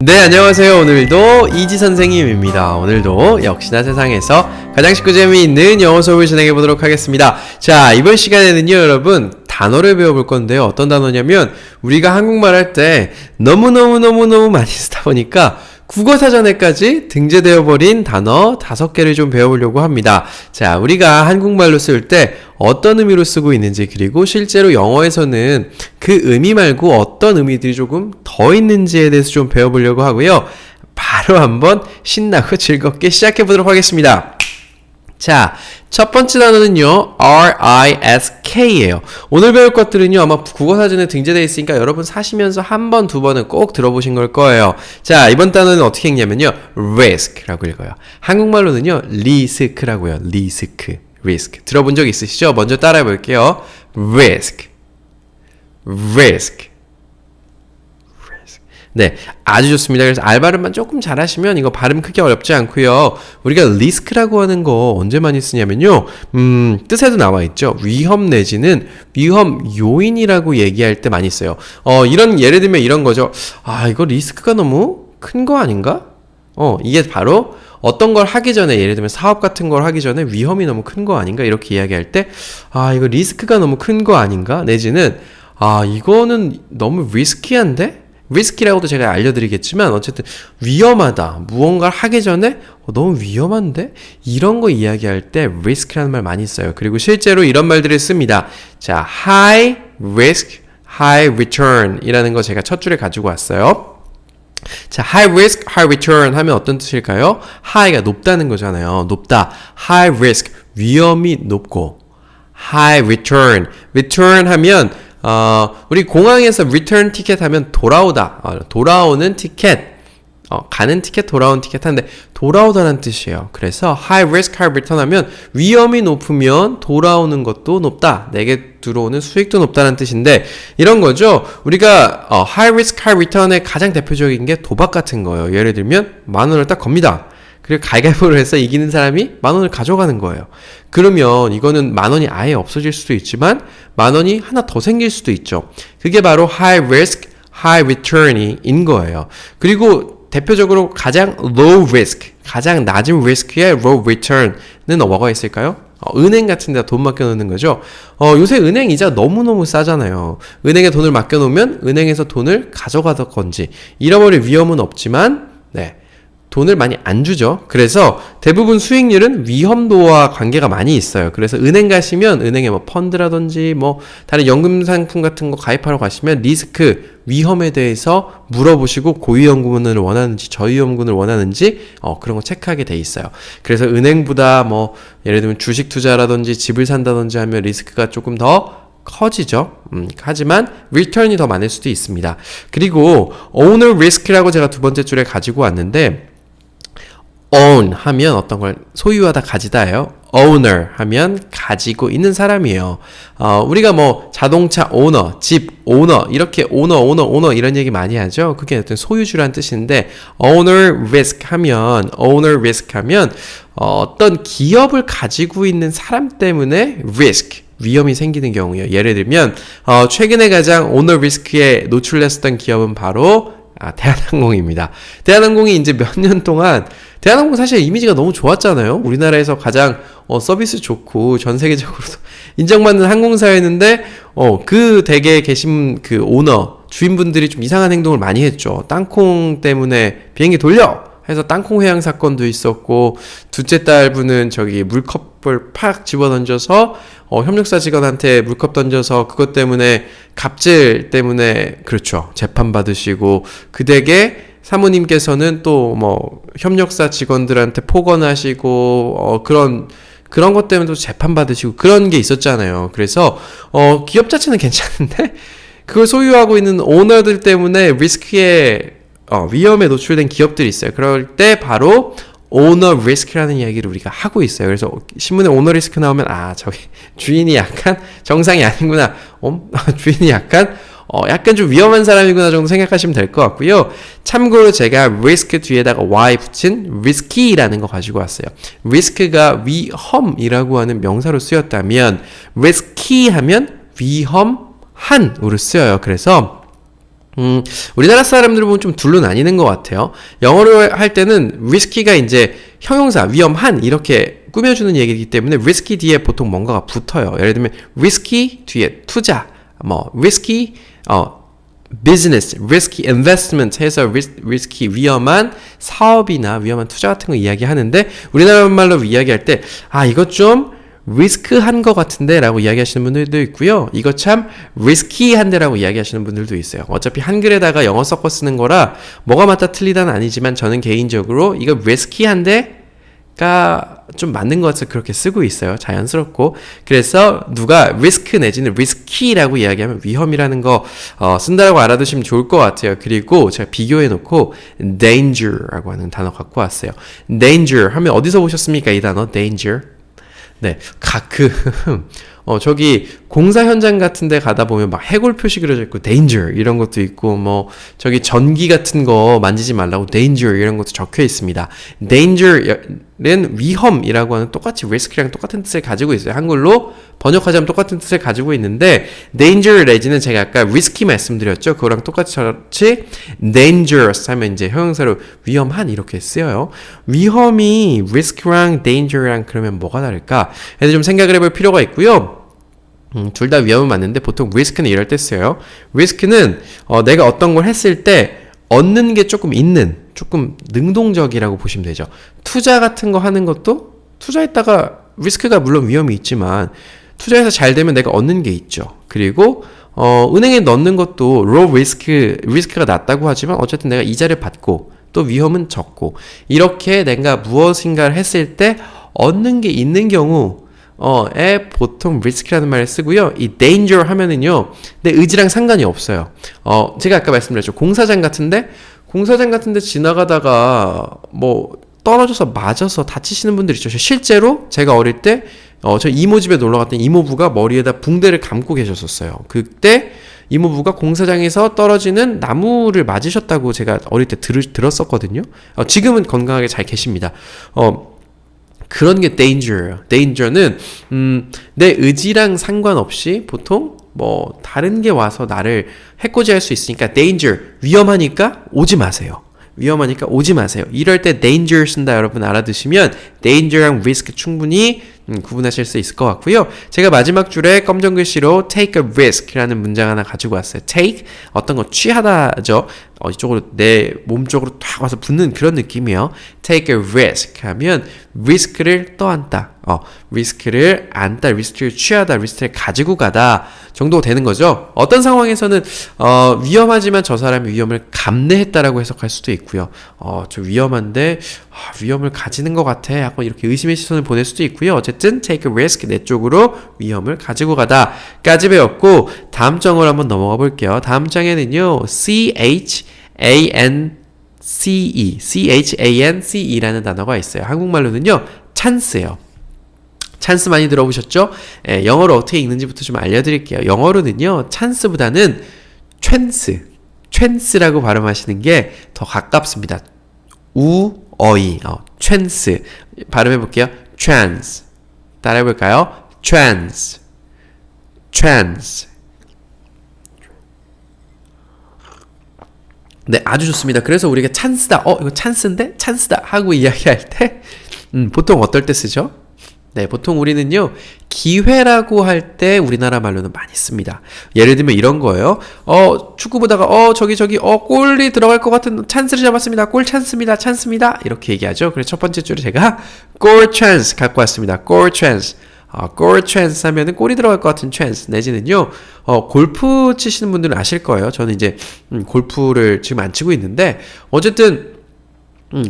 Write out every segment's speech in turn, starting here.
네, 안녕하세요. 오늘도 이지 선생님입니다. 오늘도 역시나 세상에서 가장 쉽고 재미있는 영어 수업을 진행해 보도록 하겠습니다. 자, 이번 시간에는요, 여러분, 단어를 배워볼 건데요. 어떤 단어냐면, 우리가 한국말 할 때 너무너무 많이 쓰다 보니까 국어사전에까지 등재되어 버린 단어 5개를 좀 배워보려고 합니다. 자, 우리가 한국말로 쓸 때 어떤 의미로 쓰고 있는지, 그리고 실제로 영어에서는 그 의미 말고 어떤 의미들이 조금 더 있는지에 대해서 좀 배워보려고 하고요. 바로 한번 신나고 즐겁게 시작해보도록 하겠습니다. 자, 첫 번째 단어는요, RISK예요. 오늘 배울 것들은요, 아마 국어사전에 등재되어 있으니까 여러분 사시면서 한 번, 두 번은 꼭 들어보신 걸 거예요. 자, 이번 단어는 어떻게 읽냐면요, risk라고 읽어요. 한국말로는요, 리스크라고요. 리스크, risk. 들어본 적 있으시죠? 먼저 따라해 볼게요. risk, risk. 네, 아주 좋습니다. 그래서 알발음만 조금 잘하시면 이거 발음 크게 어렵지 않고요. 우리가 리스크라고 하는 거 언제 많이 쓰냐면요. 뜻에도 나와 있죠. 위험 내지는 위험 요인이라고 얘기할 때 많이 써요. 이런 예를 들면 이런 거죠. 아, 이거 리스크가 너무 큰 거 아닌가? 이게 바로 어떤 걸 하기 전에, 예를 들면 사업 같은 걸 하기 전에 위험이 너무 큰 거 아닌가? 이렇게 이야기할 때, 아, 이거 리스크가 너무 큰 거 아닌가? 내지는, 아, 이거는 너무 리스키한데? 리스키라고도 제가 알려드리겠지만 어쨌든 위험하다. 무언가를 하기 전에 너무 위험한데? 이런 거 이야기할 때 risk라는 말 많이 써요. 그리고 실제로 이런 말들을 씁니다. 자, high risk, high return 이라는 거 제가 첫 줄에 가지고 왔어요. 자, high risk, high return 하면 어떤 뜻일까요? high가 높다는 거잖아요. 높다. high risk, 위험이 높고 high return, return 하면 우리 공항에서 return 티켓 하면 돌아오다, 돌아오는 티켓, 가는 티켓, 돌아오는 티켓 하는데 돌아오다는 뜻이에요. 그래서 high risk, high return 하면 위험이 높으면 돌아오는 것도 높다, 내게 들어오는 수익도 높다는 뜻인데 이런 거죠. 우리가 high risk, high return의 가장 대표적인 게 도박 같은 거예요. 예를 들면 10,000원을 딱 겁니다. 그리고 가위바위보를 해서 이기는 사람이 10,000원을 가져가는 거예요. 그러면 이거는 10,000원이 아예 없어질 수도 있지만 10,000원이 하나 더 생길 수도 있죠. 그게 바로 high risk, high return인 거예요. 그리고 대표적으로 가장 low risk, 가장 낮은 risk의 low return은 뭐가 있을까요? 은행 같은 데다 돈 맡겨놓는 거죠. 요새 은행 이자 너무너무 싸잖아요. 은행에 돈을 맡겨놓으면 은행에서 돈을 가져가던지 잃어버릴 위험은 없지만 돈을 많이 안 주죠. 그래서 대부분 수익률은 위험도와 관계가 많이 있어요. 그래서 은행 가시면 은행에 뭐 펀드라든지 뭐 다른 연금 상품 같은 거 가입하러 가시면 리스크, 위험에 대해서 물어보시고 고위험군을 원하는지 저위험군을 원하는지 그런 거 체크하게 돼 있어요. 그래서 은행보다 뭐 예를 들면 주식 투자라든지 집을 산다든지 하면 리스크가 조금 더 커지죠. 하지만 리턴이 더 많을 수도 있습니다. 그리고 owner risk라고 제가 두 번째 줄에 가지고 왔는데 own 하면 어떤 걸 소유하다, 가지다예요. owner 하면 가지고 있는 사람이에요. 우리가 뭐 자동차 오너, 집 오너 이렇게 오너 이런 얘기 많이 하죠. 그게 어떤 소유주란 뜻인데 owner risk 하면 어떤 기업을 가지고 있는 사람 때문에 risk, 위험이 생기는 경우예요. 예를 들면 최근에 가장 오너 리스크에 노출됐었던 기업은 바로 대한항공입니다. 대한항공이 이제 몇 년 동안 대한항공 사실 이미지가 너무 좋았잖아요. 우리나라에서 가장 서비스 좋고 전 세계적으로도 인정받는 항공사였는데 그 댁에 계신 그 오너 주인분들이 좀 이상한 행동을 많이 했죠. 땅콩 때문에 비행기 돌려 해서 땅콩 회항 사건도 있었고 둘째 딸분은 저기 물컵을 팍 집어던져서 협력사 직원한테 물컵 던져서 그것 때문에 갑질 때문에 그렇죠, 재판 받으시고 그 댁에 사모님께서는 또 뭐 협력사 직원들한테 폭언하시고 그런 것 때문에 또 재판 받으시고 그런 게 있었잖아요. 그래서 기업 자체는 괜찮은데 그걸 소유하고 있는 오너들 때문에 리스크에 위험에 노출된 기업들이 있어요. 그럴 때 바로 오너 리스크라는 이야기를 우리가 하고 있어요. 그래서 신문에 오너 리스크 나오면 저기 주인이 약간 정상이 아니구나. 주인이 약간 좀 위험한 사람이구나 정도 생각하시면 될 것 같고요. 참고로 제가 risk 뒤에다가 y 붙인 risky라는 거 가지고 왔어요. risk가 위험이라고 하는 명사로 쓰였다면 risky 하면 위험한으로 쓰여요. 그래서 우리나라 사람들을 보면 좀 둘로 나뉘는 것 같아요. 영어로 할 때는 risky가 이제 형용사, 위험한 이렇게 꾸며주는 얘기이기 때문에 risky 뒤에 보통 뭔가가 붙어요. 예를 들면 risky 뒤에 투자, 뭐 risky business, risky investment 해서 risky 위험한 사업이나 위험한 투자 같은 거 이야기하는데 우리나라 말로 이야기할 때 이거 좀 리스크한 것 같은데 라고 이야기하시는 분들도 있고요. 이거 참 리스키한데 라고 이야기하시는 분들도 있어요. 어차피 한글에다가 영어 섞어 쓰는 거라 뭐가 맞다 틀리다는 아니지만 저는 개인적으로 이거 리스키한데가 좀 맞는 것 같아서 그렇게 쓰고 있어요. 자연스럽고. 그래서 누가 리스크 내지는 리스키라고 이야기하면 위험이라는 거 쓴다라고 알아두시면 좋을 것 같아요. 그리고 제가 비교해 놓고 danger라고 하는 단어 갖고 왔어요. danger 하면 어디서 보셨습니까? 이 단어 danger. 네, 저기 공사 현장 같은 데 가다 보면 막 해골 표시 그려져 있고 danger 이런 것도 있고 뭐 저기 전기 같은 거 만지지 말라고 danger 이런 것도 적혀 있습니다. danger는 위험이라고 하는 똑같이 risk랑 똑같은 뜻을 가지고 있어요. 한글로 번역하자면 똑같은 뜻을 가지고 있는데 danger 내지는 제가 아까 risky 말씀드렸죠. 그거랑 똑같이 dangerous 하면 이제 형용사로 위험한 이렇게 쓰여요. 위험이 risk랑 danger랑 그러면 뭐가 다를까? 그래서 좀 생각을 해볼 필요가 있고요. 둘 다 위험은 맞는데 보통 리스크는 이럴 때 써요. 리스크는 내가 어떤 걸 했을 때 얻는 게 조금 있는, 조금 능동적이라고 보시면 되죠. 투자 같은 거 하는 것도 투자했다가 리스크가 물론 위험이 있지만 투자해서 잘 되면 내가 얻는 게 있죠. 그리고 은행에 넣는 것도 low 리스크가 낮다고 하지만 어쨌든 내가 이자를 받고 또 위험은 적고 이렇게 내가 무엇인가를 했을 때 얻는 게 있는 경우 에 보통 risk라는 말을 쓰고요. 이 danger 하면은요, 내 의지랑 상관이 없어요. 제가 아까 말씀드렸죠. 공사장 같은데 지나가다가 뭐 떨어져서 맞아서 다치시는 분들 있죠. 실제로 제가 어릴 때 저 이모 집에 놀러 갔더니 이모부가 머리에다 붕대를 감고 계셨었어요. 그때 이모부가 공사장에서 떨어지는 나무를 맞으셨다고 제가 어릴 때 들었었거든요. 지금은 건강하게 잘 계십니다. 그런 게 danger예요. danger는 내 의지랑 상관없이 보통 뭐 다른 게 와서 나를 해코지할 수 있으니까 danger, 위험하니까 오지 마세요. 이럴 때 danger 쓴다 여러분 알아두시면 danger랑 risk 충분히 구분하실 수 있을 것 같고요. 제가 마지막 줄에 검정 글씨로 take a risk라는 문장 하나 가지고 왔어요. take, 어떤 거 취하다죠. 이쪽으로 내 몸 쪽으로 탁 와서 붙는 그런 느낌이에요. take a risk 하면 리스크를 떠안다. 리스크를 안다, 리스크를 취하다, 리스크를 가지고 가다 정도 되는 거죠. 어떤 상황에서는 위험하지만 저 사람이 위험을 감내했다라고 해석할 수도 있고요. 저 위험한데 위험을 가지는 것 같아. 약간 이렇게 의심의 시선을 보낼 수도 있고요. 어쨌든 take a risk, 내 쪽으로 위험을 가지고 가다까지 배웠고 다음 장으로 한번 넘어가 볼게요. 다음 장에는요. CHANCE라는 단어가 있어요. 한국말로는요. 찬스예요. 찬스 많이 들어보셨죠? 영어로 어떻게 읽는지부터 좀 알려드릴게요. 영어로는요. 찬스보다는 찬스라고 발음하시는 게 더 가깝습니다. 우어이 찬스 발음해볼게요. chance 따라해볼까요? chance 네, 아주 좋습니다. 그래서 우리가 찬스다, 이거 찬스다 하고 이야기할 때 보통 어떨 때 쓰죠? 네, 보통 우리는요, 기회라고 할 때 우리나라 말로는 많이 씁니다. 예를 들면 이런 거예요. 축구 보다가, 저기, 골이 들어갈 것 같은 찬스를 잡았습니다. 골 찬스입니다. 이렇게 얘기하죠. 그래서 첫 번째 줄에 제가 골 찬스 갖고 왔습니다. 골 찬스. 골 찬스 하면은 골이 들어갈 것 같은 찬스. 내지는요, 골프 치시는 분들은 아실 거예요. 저는 이제, 골프를 지금 안 치고 있는데, 어쨌든,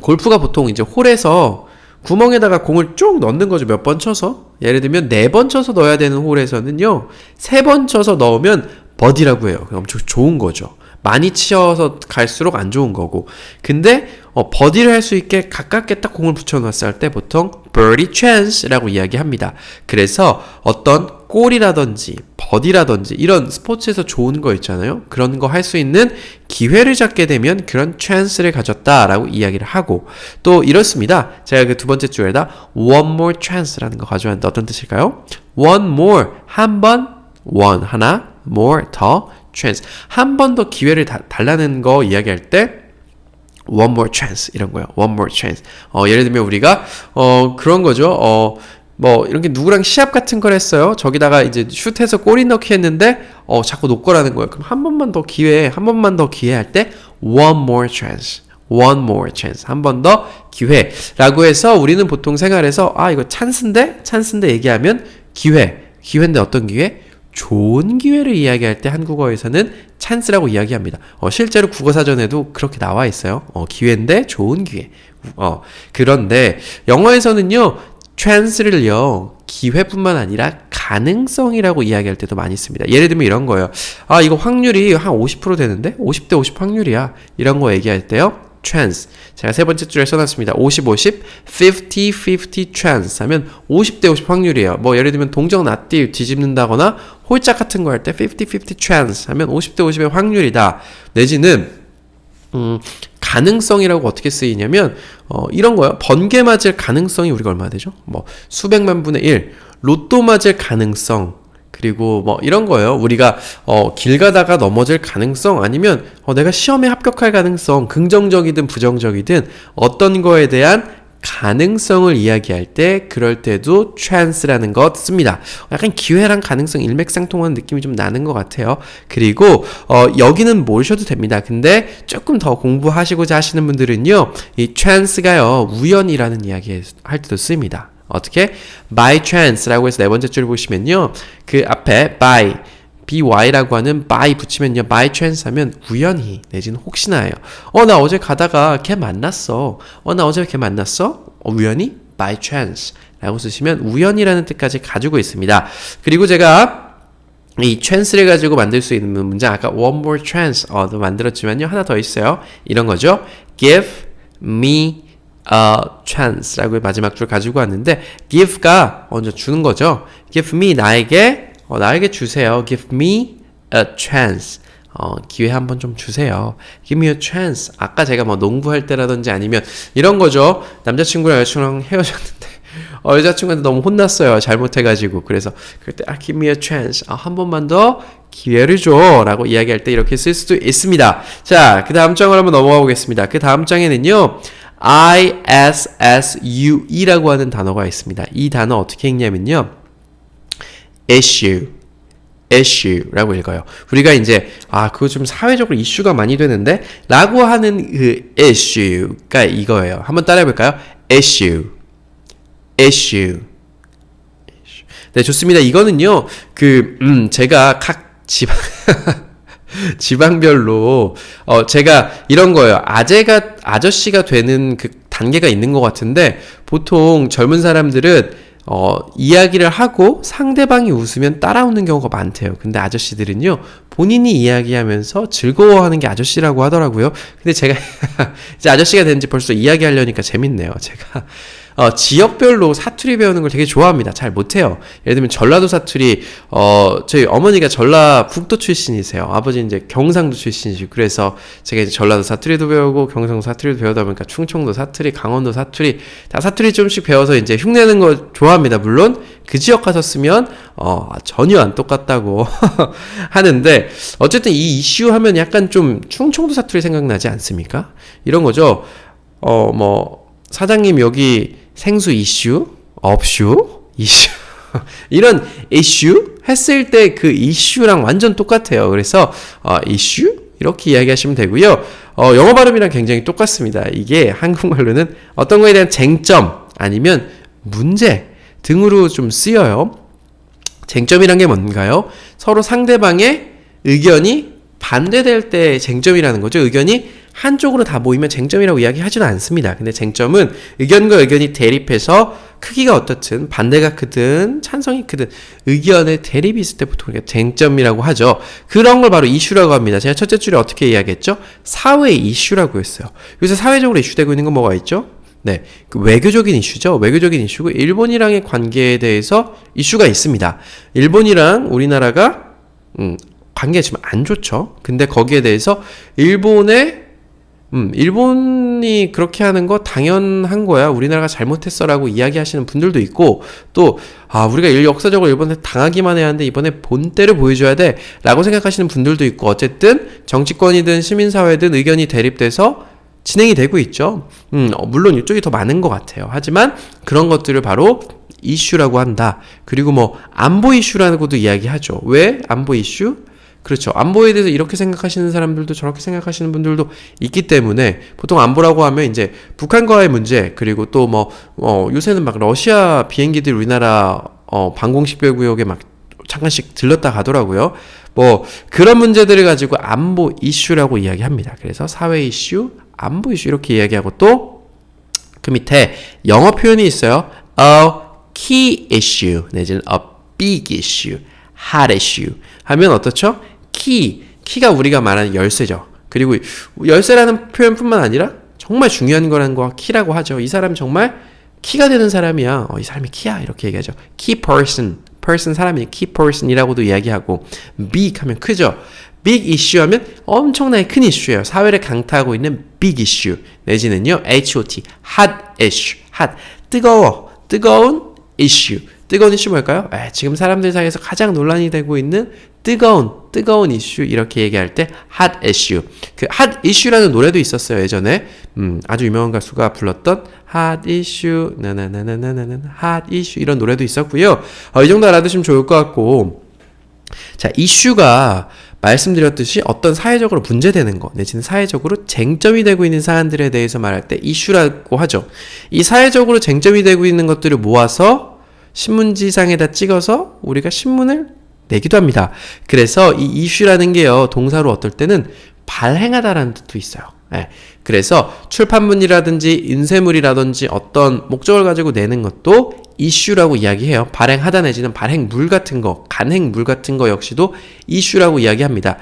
골프가 보통 이제 홀에서 구멍에다가 공을 쭉 넣는 거죠. 몇 번 쳐서. 예를 들면 4번 쳐서 넣어야 되는 홀에서는요. 3번 쳐서 넣으면 버디라고 해요. 엄청 좋은 거죠. 많이 치어서 갈수록 안 좋은 거고. 근데 버디를 할 수 있게 가깝게 딱 공을 붙여놨을 때 보통 birdie chance라고 이야기합니다. 그래서 어떤 골이라든지 버디라든지 이런 스포츠에서 좋은 거 있잖아요. 그런 거 할 수 있는 기회를 잡게 되면 그런 chance를 가졌다라고 이야기를 하고 또 이렇습니다. 제가 그 두 번째 줄에다 one more chance라는 거 가져왔는데 어떤 뜻일까요? one more, 한 번, one, 하나, more, 더, chance. 한 번 더 기회를 달라는 거 이야기할 때 one more chance 이런 거예요. one more chance. 예를 들면 우리가 그런 거죠. 뭐 이렇게 누구랑 시합 같은 걸 했어요. 저기다가 이제 슛해서 골이 넣기 했는데 자꾸 놓고라는 거예요. 그럼 한 번만 더 기회 할 때 one more chance. one more chance. 한 번 더 기회라고 해서 우리는 보통 생활에서 이거 찬스인데 얘기하면 기회인데 어떤 기회? 좋은 기회를 이야기할 때 한국어에서는 찬스라고 이야기합니다. 실제로 국어사전에도 그렇게 나와 있어요. 기회인데 좋은 기회. 그런데 영어에서는요, chance를요, 기회뿐만 아니라 가능성이라고 이야기할 때도 많이 씁니다. 예를 들면 이런 거예요. 이거 확률이 한 50% 되는데? 50대 50 확률이야. 이런 거 얘기할 때요, chance. 제가 세 번째 줄에 써놨습니다. 50, 50, 50, 50 chance 하면 50대 50 확률이에요. 뭐 예를 들면 동정 낫띠 뒤집는다거나 홀짝 같은 거 할 때 50, 50 chance 하면 50대 50의 확률이다. 내지는 가능성이라고 어떻게 쓰이냐면 이런 거요. 번개 맞을 가능성이 우리가 얼마나 되죠? 뭐 수백만 분의 1, 로또 맞을 가능성, 그리고 뭐 이런 거예요. 우리가 길 가다가 넘어질 가능성, 아니면 내가 시험에 합격할 가능성, 긍정적이든 부정적이든 어떤 거에 대한 가능성을 이야기할 때 그럴 때도 chance라는 거 씁니다. 약간 기회랑 가능성 일맥상통하는 느낌이 좀 나는 것 같아요. 그리고 여기는 모르셔도 됩니다. 근데 조금 더 공부하시고자 하시는 분들은요, 이 chance가요, 우연이라는 이야기 할 때도 씁니다. 어떻게? by chance라고 해서 네 번째 줄 보시면요, 그 앞에 by라고 하는 by 붙이면요, by chance 하면 우연히 내지는 혹시나예요. 나 어제 가다가 걔 만났어. 나 어제 걔 만났어? 우연히? by chance 라고 쓰시면 우연이라는 뜻까지 가지고 있습니다. 그리고 제가 이 chance를 가지고 만들 수 있는 문장, 아까 one more chance 도 만들었지만요, 하나 더 있어요. 이런 거죠. give me a chance라고 마지막 줄 가지고 왔는데, give가 먼저 주는 거죠. give me, 나에게 주세요. give me a chance. 기회 한번 좀 주세요. give me a chance. 아까 제가 뭐 농구할 때라든지 아니면 이런 거죠. 남자친구랑 여자친구랑 헤어졌는데 여자친구한테 너무 혼났어요. 잘못해가지고. 그래서 그럴 때 give me a chance. 한 번만 더 기회를 줘 라고 이야기할 때 이렇게 쓸 수도 있습니다. 자, 그 다음 장을 한번 넘어가 보겠습니다. 그 다음 장에는요, ISSUE라고 하는 단어가 있습니다. 이 단어 어떻게 읽냐면요, issue라고 읽어요. 우리가 이제 그거 좀 사회적으로 이슈가 많이 되는데 라고 하는 그 issue가 이거예요. 한번 따라해 볼까요? issue. 네, 좋습니다. 이거는요, 제가 각 지방별로 제가 이런 거예요. 아저씨가 되는 그 단계가 있는 것 같은데, 보통 젊은 사람들은 이야기를 하고 상대방이 웃으면 따라오는 경우가 많대요. 근데 아저씨들은요, 본인이 이야기하면서 즐거워하는 게 아저씨라고 하더라고요. 근데 제가 이제 아저씨가 된지 벌써 이야기하려니까 재밌네요. 제가 지역별로 사투리 배우는 걸 되게 좋아합니다. 잘 못해요. 예를 들면 전라도 사투리, 저희 어머니가 전라북도 출신이세요. 아버지는 이제 경상도 출신이시고, 그래서 제가 이제 전라도 사투리도 배우고 경상도 사투리도 배우다 보니까 충청도 사투리, 강원도 사투리, 다 사투리 좀씩 배워서 이제 흉내내는 거 좋아합니다. 물론 그 지역 가서 쓰면 전혀 안 똑같다고 하는데, 어쨌든 이 이슈 하면 약간 좀 충청도 사투리 생각나지 않습니까? 이런 거죠. 뭐 사장님 여기 생수 이슈, 업슈, 이슈 이런 이슈 했을 때 그 이슈랑 완전 똑같아요. 그래서 이슈 이렇게 이야기하시면 되고요. 영어 발음이랑 굉장히 똑같습니다. 이게 한국말로는 어떤 거에 대한 쟁점 아니면 문제 등으로 좀 쓰여요. 쟁점이란 게 뭔가요? 서로 상대방의 의견이 반대될 때 쟁점이라는 거죠. 의견이 한쪽으로 다 모이면 쟁점이라고 이야기하지는 않습니다. 근데 쟁점은 의견과 의견이 대립해서 크기가 어떻든, 반대가 크든 찬성이 크든 의견의 대립이 있을 때 보통 쟁점이라고 하죠. 그런 걸 바로 이슈라고 합니다. 제가 첫째 줄에 어떻게 이야기했죠? 사회 이슈라고 했어요. 요새 사회적으로 이슈되고 있는 건 뭐가 있죠? 네, 그 외교적인 이슈죠. 외교적인 이슈고, 일본이랑의 관계에 대해서 이슈가 있습니다. 일본이랑 우리나라가 관계가 지금 안 좋죠. 근데 거기에 대해서 일본의 일본이 그렇게 하는 거 당연한 거야. 우리나라가 잘못했어라고 이야기하시는 분들도 있고, 또, 우리가 역사적으로 일본에 당하기만 해야 하는데 이번에 본때를 보여줘야 돼. 라고 생각하시는 분들도 있고, 어쨌든 정치권이든 시민사회든 의견이 대립돼서 진행이 되고 있죠. 물론 이쪽이 더 많은 것 같아요. 하지만 그런 것들을 바로 이슈라고 한다. 그리고 뭐, 안보 이슈라고도 이야기하죠. 왜? 안보 이슈? 그렇죠. 안보에 대해서 이렇게 생각하시는 사람들도 저렇게 생각하시는 분들도 있기 때문에 보통 안보라고 하면 이제 북한과의 문제 그리고 또 뭐 요새는 막 러시아 비행기들 우리나라 방공식별구역에 막 잠깐씩 들렀다 가더라고요. 뭐 그런 문제들을 가지고 안보 이슈라고 이야기합니다. 그래서 사회 이슈, 안보 이슈 이렇게 이야기하고 또 그 밑에 영어 표현이 있어요. A key issue 내지는 a big issue, hot issue 하면 어떻죠? 키가 우리가 말하는 열쇠죠. 그리고 열쇠라는 표현뿐만 아니라 정말 중요한 거라는 거 키라고 하죠. 이 사람 정말 키가 되는 사람이야. 이 사람이 키야 이렇게 얘기하죠. key person 사람이 key person이라고도 이야기하고 big 하면 크죠. big issue 하면 엄청나게 큰 이슈예요. 사회를 강타하고 있는 big issue 내지는요 hot issue 뜨거운 issue 뜨거운 이슈 뭘까요? 지금 사람들 사이에서 가장 논란이 되고 있는 뜨거운 이슈 이렇게 얘기할 때 hot issue. 그 hot issue라는 노래도 있었어요 예전에. 아주 유명한 가수가 불렀던 hot issue 나나나나나나 hot issue 이런 노래도 있었고요. 이 정도 알아두시면 좋을 것 같고. 자, 이슈가 말씀드렸듯이 어떤 사회적으로 문제되는 거 내지는 사회적으로 쟁점이 되고 있는 사안들에 대해서 말할 때 이슈라고 하죠. 이 사회적으로 쟁점이 되고 있는 것들을 모아서 신문지상에다 찍어서 우리가 신문을 내기도 합니다. 그래서 이 이슈라는 게요, 동사로 어떨 때는 발행하다라는 뜻도 있어요. 그래서 출판물이라든지 인쇄물이라든지 어떤 목적을 가지고 내는 것도 이슈라고 이야기해요. 발행하다 내지는 발행물 같은 거, 간행물 같은 거 역시도 이슈라고 이야기합니다.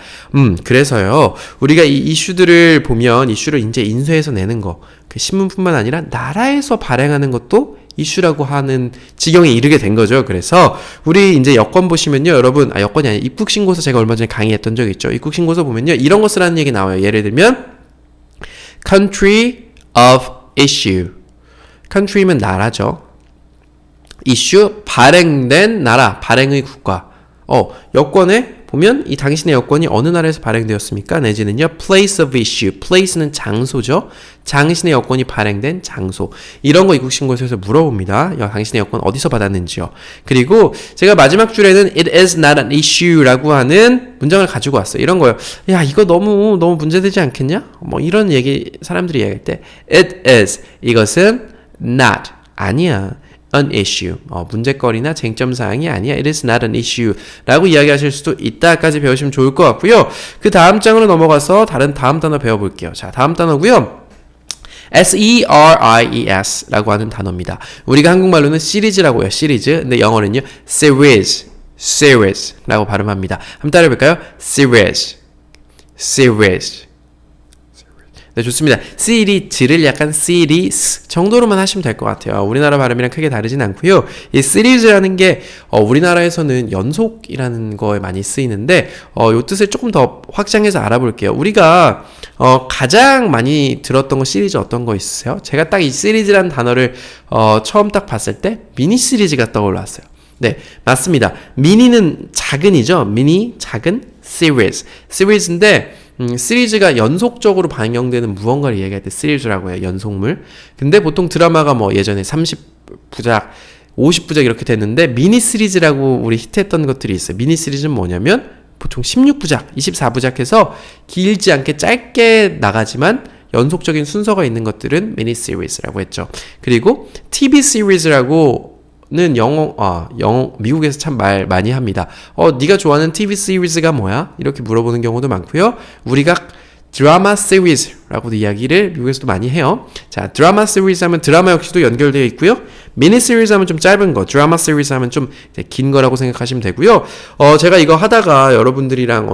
그래서요, 우리가 이 이슈들을 보면 이슈를 이제 인쇄해서 내는 거, 그 신문뿐만 아니라 나라에서 발행하는 것도 이슈라고 하는 지경에 이르게 된 거죠. 그래서 우리 이제 여권 보시면요, 여러분, 여권이 아니라 입국신고서 제가 얼마 전에 강의했던 적이 있죠. 입국신고서 보면요, 이런 거 쓰라는 얘기 나와요. 예를 들면 country of issue. country면 나라죠. issue 발행된 나라, 발행의 국가. 여권에 보면 이 당신의 여권이 어느 나라에서 발행되었습니까? 내지는요, place of issue. place는 장소죠. 당신의 여권이 발행된 장소. 이런 거 입국신고서에서 물어봅니다. 당신의 여권 어디서 받았는지요. 그리고 제가 마지막 줄에는 it is not an issue라고 하는 문장을 가지고 왔어요. 이런 거요. 야, 이거 너무 문제되지 않겠냐? 뭐 이런 얘기 사람들이 얘기할 때 it is 이것은 not 아니야. an issue. 문제거리나 쟁점사항이 아니야. It is not an issue. 라고 이야기하실 수도 있다까지 배우시면 좋을 것 같고요. 그 다음 장으로 넘어가서 다음 단어 배워볼게요. 자, 다음 단어고요. series 라고 하는 단어입니다. 우리가 한국말로는 시리즈라고 해요. 시리즈. 근데 영어는요. series 라고 발음합니다. 한번 따라해볼까요? series. 네, 좋습니다. 시리즈를 약간 시리스 정도로만 하시면 될 것 같아요. 우리나라 발음이랑 크게 다르진 않고요. 이 시리즈라는 게 우리나라에서는 연속이라는 거에 많이 쓰이는데 요 뜻을 조금 더 확장해서 알아볼게요. 우리가 가장 많이 들었던 거 시리즈 어떤 거 있으세요? 제가 딱 이 시리즈라는 단어를 처음 딱 봤을 때 미니 시리즈가 떠올랐어요. 네, 맞습니다. 미니는 작은이죠. 미니, 작은, 시리즈인데 시리즈가 연속적으로 방영되는 무언가를 얘기할 때 시리즈라고 해요. 연속물. 근데 보통 드라마가 뭐 예전에 30부작, 50부작 이렇게 됐는데 미니 시리즈라고 우리 히트했던 것들이 있어요. 미니 시리즈는 뭐냐면 보통 16부작, 24부작 해서 길지 않게 짧게 나가지만 연속적인 순서가 있는 것들은 미니 시리즈라고 했죠. 그리고 TV 시리즈라고 는 영어 미국에서 참 말 많이 합니다. 네가 좋아하는 TV 시리즈가 뭐야? 이렇게 물어보는 경우도 많고요. 우리가 드라마 시리즈라고도 이야기를 미국에서도 많이 해요. 자, 드라마 시리즈 하면 드라마 역시도 연결되어 있고요. 미니 시리즈 하면 좀 짧은 거, 드라마 시리즈 하면 좀 긴 거라고 생각하시면 되고요. 제가 이거 하다가 여러분들이랑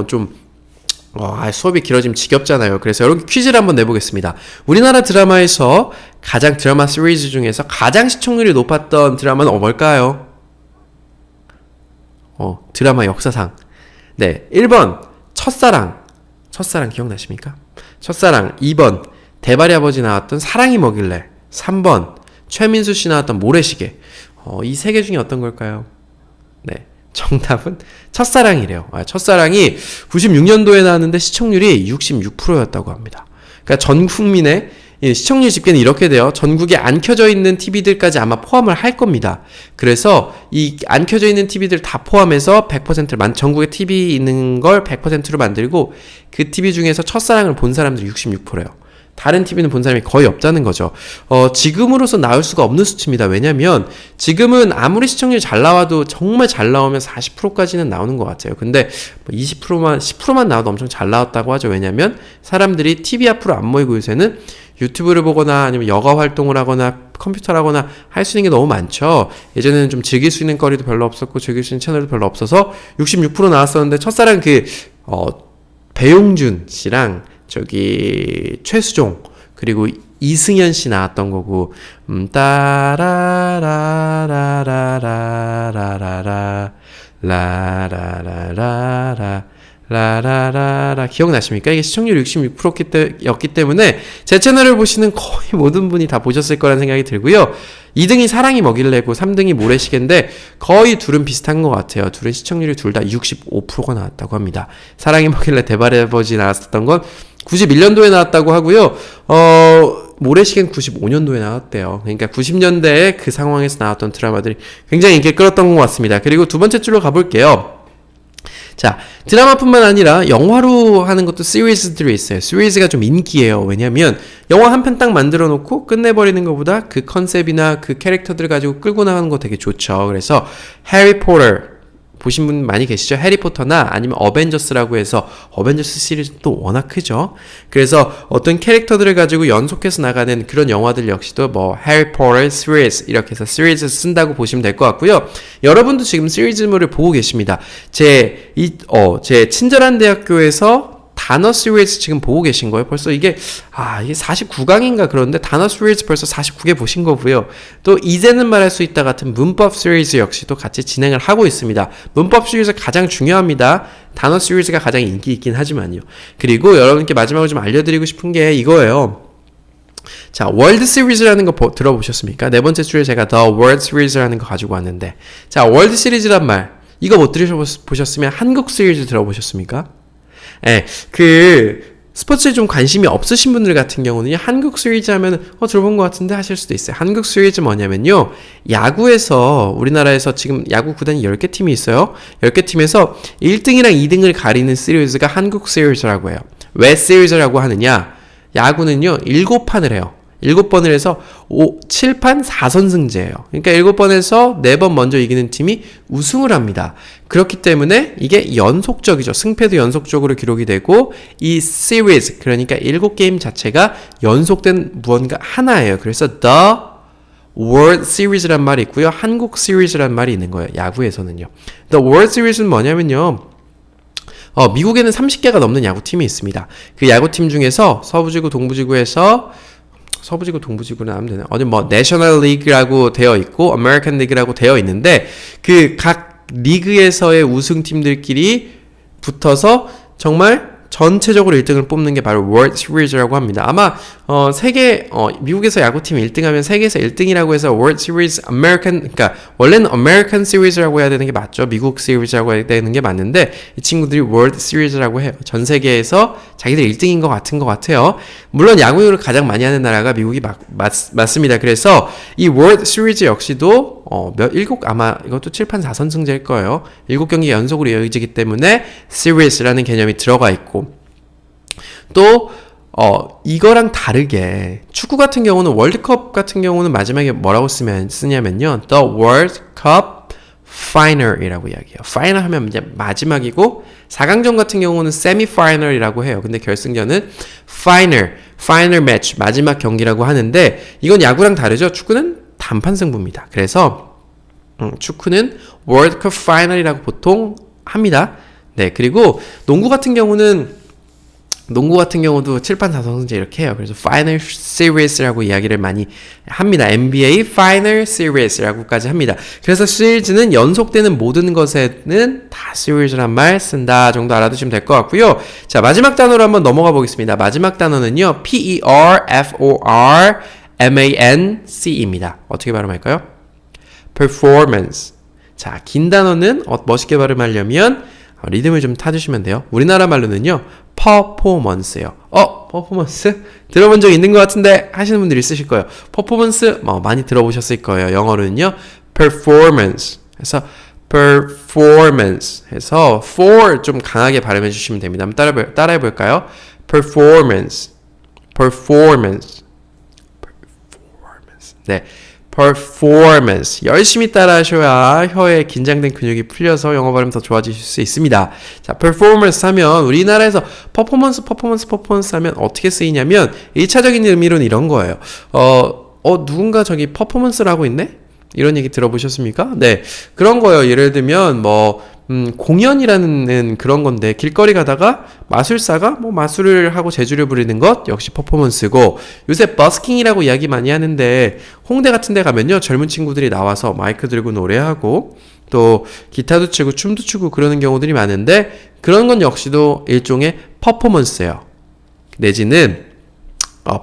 수업이 길어지면 지겹잖아요. 그래서 여러분 퀴즈를 한번 내보겠습니다. 우리나라 드라마에서 가장 드라마 시리즈 중에서 가장 시청률이 높았던 드라마는 뭘까요? 드라마 역사상. 네, 1번 첫사랑 기억나십니까? 첫사랑. 2번 대발이 아버지 나왔던 사랑이 뭐길래, 3번 최민수 씨 나왔던 모래시계. 이 세 개 중에 어떤 걸까요? 네, 정답은 첫사랑이래요. 첫사랑이 96년도에 나왔는데 시청률이 66%였다고 합니다. 그러니까 전 국민의 시청률 집계는 이렇게 돼요. 전국에 안 켜져 있는 TV들까지 아마 포함을 할 겁니다. 그래서 이 안 켜져 있는 TV들 다 포함해서 100%를 전국에 TV 있는 걸 100%로 만들고 그 TV 중에서 첫사랑을 본 사람들이 66%예요. 다른 TV는 본 사람이 거의 없다는 거죠. 지금으로서 나올 수가 없는 수치입니다. 왜냐면 지금은 아무리 시청률이 잘 나와도 정말 잘 나오면 40%까지는 나오는 것 같아요. 근데 20%만, 10%만 나와도 엄청 잘 나왔다고 하죠. 왜냐면 사람들이 TV 앞으로 안 모이고 요새는 유튜브를 보거나 아니면 여가 활동을 하거나 컴퓨터를 하거나 할 수 있는 게 너무 많죠. 예전에는 좀 즐길 수 있는 거리도 별로 없었고 즐길 수 있는 채널도 별로 없어서 66% 나왔었는데 첫사랑 배용준 씨랑 최수종 그리고 이승현 씨 나왔던 거고 따라라라라라라라 라라라라라 기억나십니까? 이게 시청률 66%였기 때문에 제 채널을 보시는 거의 모든 분이 다 보셨을 거란 생각이 들고요. 2등이 사랑이 뭐길래고 3등이 모래시계인데 거의 둘은 비슷한 것 같아요. 둘은 시청률이 둘 다 65%가 나왔다고 합니다. 사랑이 뭐길래 대발의 아버지 나왔었던 건 91년도에 나왔다고 하고요. 모래시계는 95년도에 나왔대요. 그러니까 90년대에 그 상황에서 나왔던 드라마들이 굉장히 인기를 끌었던 것 같습니다. 그리고 두 번째 줄로 가볼게요. 자, 드라마뿐만 아니라 영화로 하는 것도 시리즈들이 있어요. 시리즈가 좀 인기예요. 왜냐면 영화 한 편 딱 만들어 놓고 끝내버리는 것보다 그 컨셉이나 그 캐릭터들을 가지고 끌고 나가는 거 되게 좋죠. 그래서 해리포터 보신 분 많이 계시죠? 해리포터나 아니면 어벤져스라고 해서 어벤져스 시리즈도 워낙 크죠. 그래서 어떤 캐릭터들을 가지고 연속해서 나가는 그런 영화들 역시도 뭐 해리포터 시리즈 이렇게 해서 시리즈 쓴다고 보시면 될 것 같고요. 여러분도 지금 시리즈물을 보고 계십니다. 제 친절한 대학교에서 단어 시리즈 지금 보고 계신 거예요. 벌써 이게 49강인가 그런데 단어 시리즈 벌써 49개 보신 거고요. 또 이제는 말할 수 있다 같은 문법 시리즈 역시도 같이 진행을 하고 있습니다. 문법 시리즈 가장 중요합니다. 단어 시리즈가 가장 인기 있긴 하지만요. 그리고 여러분께 마지막으로 좀 알려드리고 싶은 게 이거예요. 자, 월드 시리즈라는 거 들어보셨습니까? 네 번째 줄에 제가 The World Series라는 거 가지고 왔는데, 자, 월드 시리즈란 말 이거 못 들으셨으면 한국 시리즈 들어보셨습니까? 예, 스포츠에 좀 관심이 없으신 분들 같은 경우는 한국 시리즈 하면 들어본 것 같은데 하실 수도 있어요. 한국 시리즈 뭐냐면요, 야구에서 우리나라에서 지금 야구 구단이 10개 팀이 있어요. 10개 팀에서 1등이랑 2등을 가리는 시리즈가 한국 시리즈라고 해요. 왜 시리즈라고 하느냐? 야구는요 7판을 해요. 7번을 해서 7판 4선승제예요. 그러니까 7번에서 4번 먼저 이기는 팀이 우승을 합니다. 그렇기 때문에 이게 연속적이죠. 승패도 연속적으로 기록이 되고 이 시리즈, 그러니까 7게임 자체가 연속된 무언가 하나예요. 그래서 The World Series란 말이 있고요. 한국 시리즈란 말이 있는 거예요. 야구에서는요. The World Series는 뭐냐면요, 미국에는 30개가 넘는 야구팀이 있습니다. 그 야구팀 중에서 서부지구, 동부지구에서 서부지구, 동부지구는 하면 되나? 내셔널 리그라고 되어 있고, 아메리칸 리그라고 되어 있는데, 그 각 리그에서의 우승팀들끼리 붙어서 정말 전체적으로 1등을 뽑는 게 바로 월드 시리즈라고 합니다. 아마 미국에서 야구팀이 1등하면 세계에서 1등이라고 해서 월드 시리즈 그러니까 원래는 아메리칸 시리즈라고 해야 되는 게 맞죠. 미국 시리즈라고 해야 되는 게 맞는데 이 친구들이 월드 시리즈라고 해요. 전 세계에서 자기들 1등인 것 같아요. 물론 야구를 가장 많이 하는 나라가 미국이 맞습니다. 그래서 이 월드 시리즈 역시도 아마 이것도 7판 4선승제일 거예요. 7경기 연속으로 이어지기 때문에 시리즈라는 개념이 들어가 있고, 또 이거랑 다르게 축구 같은 경우는 월드컵 같은 경우는 마지막에 뭐라고 쓰냐면요, The World Cup Final이라고 이야기해요. 파이널 하면 이제 마지막이고, 4강전 같은 경우는 세미파이널이라고 해요. 근데 결승전은 파이널 매치, 마지막 경기라고 하는데, 이건 야구랑 다르죠. 축구는 단판 승부입니다. 그래서 축구는 월드컵 파이널이라고 보통 합니다. 네, 그리고 농구 같은 경우는 농구 같은 경우도 7판 4성승제 이렇게 해요. 그래서 Final Series라고 이야기를 많이 합니다. NBA Final Series라고까지 합니다. 그래서 시리즈는 연속되는 모든 것에는 다 Series란 말 쓴다 정도 알아두시면 될 것 같고요. 자, 마지막 단어로 한번 넘어가 보겠습니다. 마지막 단어는요. Performance입니다. 어떻게 발음할까요? Performance. 자, 긴 단어는 멋있게 발음하려면 리듬을 좀 타주시면 돼요. 우리나라 말로는요, 퍼포먼스예요. 퍼포먼스? 들어본 적 있는 것 같은데 하시는 분들이 있으실 거예요. 퍼포먼스 많이 들어보셨을 거예요. 영어로는요, performance. 그래서 performance 해서 for 좀 강하게 발음해 주시면 됩니다. 한번 따라해 볼까요? performance. 네. performance. 열심히 따라하셔야 혀에 긴장된 근육이 풀려서 영어 발음 더 좋아지실 수 있습니다. 자, performance 하면 우리나라에서 performance 하면 어떻게 쓰이냐면 1차적인 의미로는 이런 거예요. 누군가 저기 performance를 하고 있네? 이런 얘기 들어보셨습니까? 네. 그런 거예요. 예를 들면 공연이라는 그런 건데 길거리 가다가 마술사가 마술을 하고 재주를 부리는 것 역시 퍼포먼스고 요새 버스킹이라고 이야기 많이 하는데 홍대 같은 데 가면요 젊은 친구들이 나와서 마이크 들고 노래하고 또 기타도 치고 춤도 추고 그러는 경우들이 많은데 그런 건 역시도 일종의 퍼포먼스예요. 내지는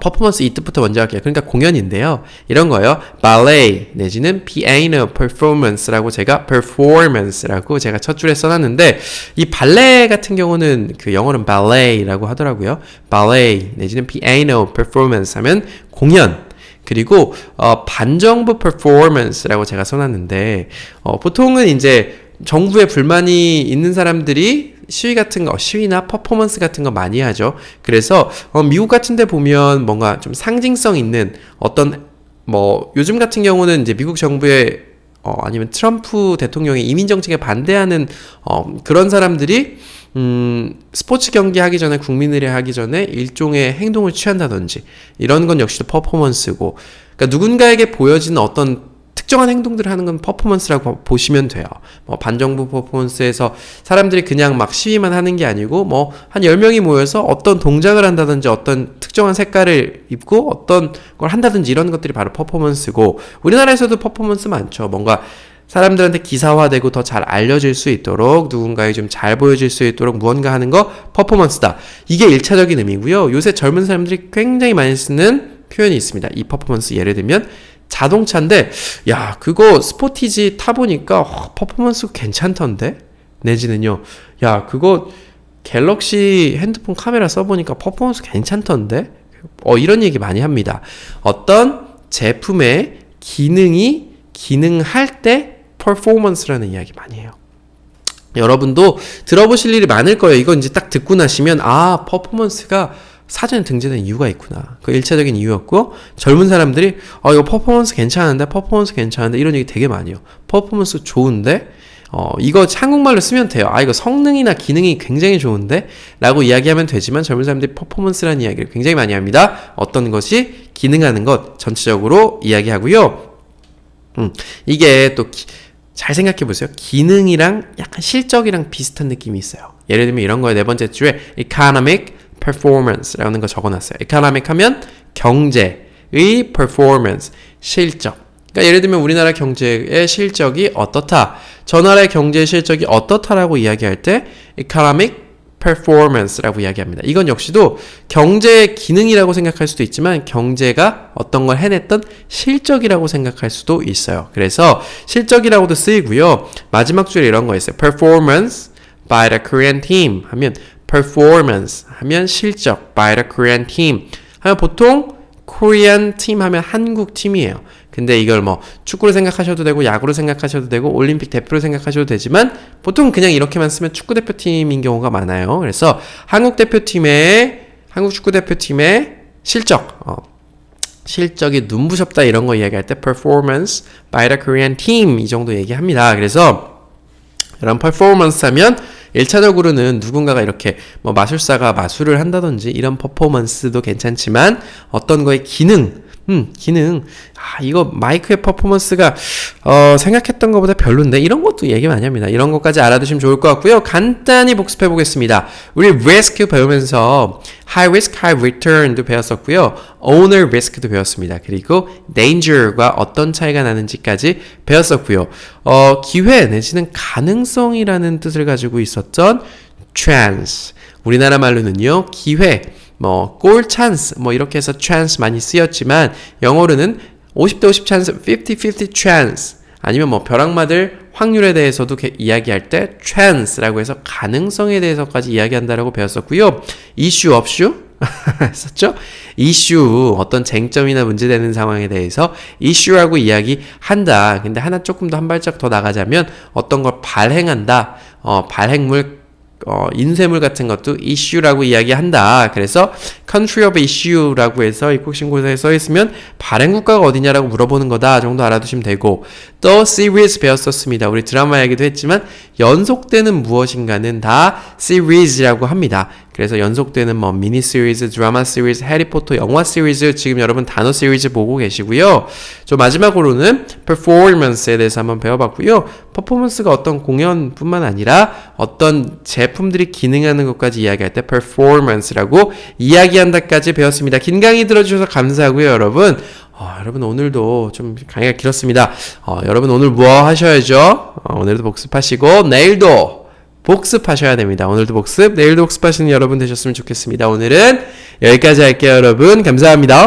퍼포먼스 이 뜻부터 먼저 할게요. 그러니까 공연인데요. 이런 거요. 발레 내지는 피아노 퍼포먼스라고 제가 performance라고 제가 첫 줄에 써놨는데 이 발레 같은 경우는 그 영어는 발레라고 하더라고요. 발레 내지는 피아노 퍼포먼스 하면 공연. 그리고 반정부 performance라고 제가 써놨는데 보통은 이제 정부에 불만이 있는 사람들이 시위 같은 거, 시위나 퍼포먼스 같은 거 많이 하죠. 그래서 미국 같은 데 보면 뭔가 좀 상징성 있는 어떤 요즘 같은 경우는 이제 미국 정부의 아니면 트럼프 대통령의 이민 정책에 반대하는 그런 사람들이 스포츠 경기 하기 전에 국민의례 하기 전에 일종의 행동을 취한다든지 이런 건 역시도 퍼포먼스고 그러니까 누군가에게 보여지는 어떤 특정한 행동들을 하는 건 퍼포먼스라고 보시면 돼요. 반정부 퍼포먼스에서 사람들이 그냥 막 시위만 하는 게 아니고 한 10명이 모여서 어떤 동작을 한다든지 어떤 특정한 색깔을 입고 어떤 걸 한다든지 이런 것들이 바로 퍼포먼스고 우리나라에서도 퍼포먼스 많죠. 뭔가 사람들한테 기사화되고 더 잘 알려질 수 있도록 누군가에 좀 잘 보여질 수 있도록 무언가 하는 거 퍼포먼스다. 이게 1차적인 의미고요. 요새 젊은 사람들이 굉장히 많이 쓰는 표현이 있습니다. 이 퍼포먼스 예를 들면 자동차인데 그거 스포티지 타보니까 퍼포먼스 괜찮던데? 내지는요 그거 갤럭시 핸드폰 카메라 써보니까 퍼포먼스 괜찮던데? 이런 얘기 많이 합니다. 어떤 제품의 기능이 기능할 때 퍼포먼스라는 이야기 많이 해요. 여러분도 들어보실 일이 많을 거예요. 이건 이제 딱 듣고 나시면 퍼포먼스가 사전에 등재된 이유가 있구나. 그 1차적인 이유였고 젊은 사람들이 이거 퍼포먼스 괜찮은데 이런 얘기 되게 많이 해요. 퍼포먼스 좋은데 이거 한국말로 쓰면 돼요. 이거 성능이나 기능이 굉장히 좋은데 라고 이야기하면 되지만 젊은 사람들이 퍼포먼스라는 이야기를 굉장히 많이 합니다. 어떤 것이 기능하는 것 전체적으로 이야기하고요. 이게 또 잘 생각해 보세요. 기능이랑 약간 실적이랑 비슷한 느낌이 있어요. 예를 들면 이런 거에 네 번째 줄에 economic performance라는 거 적어놨어요. economic 하면 경제의 performance, 실적. 그러니까 예를 들면 우리나라 경제의 실적이 어떻다. 저 나라의 경제의 실적이 어떻다라고 이야기할 때 economic performance라고 이야기합니다. 이건 역시도 경제의 기능이라고 생각할 수도 있지만 경제가 어떤 걸 해냈던 실적이라고 생각할 수도 있어요. 그래서 실적이라고도 쓰이고요. 마지막 줄에 이런 거 있어요. performance by the Korean team 하면 performance 하면 실적 by the Korean team 하면 보통 Korean team 하면 한국 팀이에요. 근데 이걸 축구로 생각하셔도 되고 야구로 생각하셔도 되고 올림픽 대표로 생각하셔도 되지만 보통 그냥 이렇게만 쓰면 축구 대표팀인 경우가 많아요. 그래서 한국 축구 대표팀의 실적이 눈부셨다 이런 거 이야기할 때 performance by the Korean team 이 정도 얘기합니다. 그래서 이런 performance 하면 1차적으로는 누군가가 이렇게 마술사가 마술을 한다든지 이런 퍼포먼스도 괜찮지만 어떤 거의 기능 기능. 이거 마이크의 퍼포먼스가 생각했던 것보다 별론데 이런 것도 얘기 많이 합니다. 이런 것까지 알아두시면 좋을 것 같고요. 간단히 복습해 보겠습니다. 우리 risk 배우면서 high risk, high return도 배웠었고요. owner risk도 배웠습니다. 그리고 danger과 어떤 차이가 나는지까지 배웠었고요. 기회 내지는 가능성이라는 뜻을 가지고 있었던 chance. 우리나라 말로는요, 기회, 골 찬스, 이렇게 해서 chance 많이 쓰였지만, 영어로는 50대 50 찬스, 50-50 chance. 아니면 벼락맞을 확률에 대해서도 이야기할 때 chance라고 해서 가능성에 대해서까지 이야기한다라고 배웠었고요. issue, 없슈? 했었죠? issue, 어떤 쟁점이나 문제되는 상황에 대해서 issue라고 이야기한다. 근데 하나 조금 더 한 발짝 더 나가자면 어떤 걸 발행한다. 발행물, 인쇄물 같은 것도 issue라고 이야기한다. 그래서 country of issue라고 해서 입국신고서에 써있으면 발행국가가 어디냐라고 물어보는 거다 정도 알아두시면 되고, 또 series 배웠었습니다. 우리 드라마 이야기도 했지만 연속되는 무엇인가는 다 series라고 합니다. 그래서 연속되는 미니 시리즈, 드라마 시리즈, 해리포터 영화 시리즈, 지금 여러분 단어 시리즈 보고 계시고요. 마지막으로는 performance에 대해서 한번 배워봤고요. 퍼포먼스가 어떤 공연뿐만 아니라 어떤 제품들이 기능하는 것까지 이야기할 때 performance라고 이야기한다까지 배웠습니다. 긴 강의 들어주셔서 감사하고요, 여러분. 여러분 오늘도 좀 강의가 길었습니다. 여러분 오늘 뭐 하셔야죠? 오늘도 복습하시고 내일도 복습하셔야 됩니다. 오늘도 복습, 내일도 복습하시는 여러분 되셨으면 좋겠습니다. 오늘은 여기까지 할게요, 여러분. 감사합니다.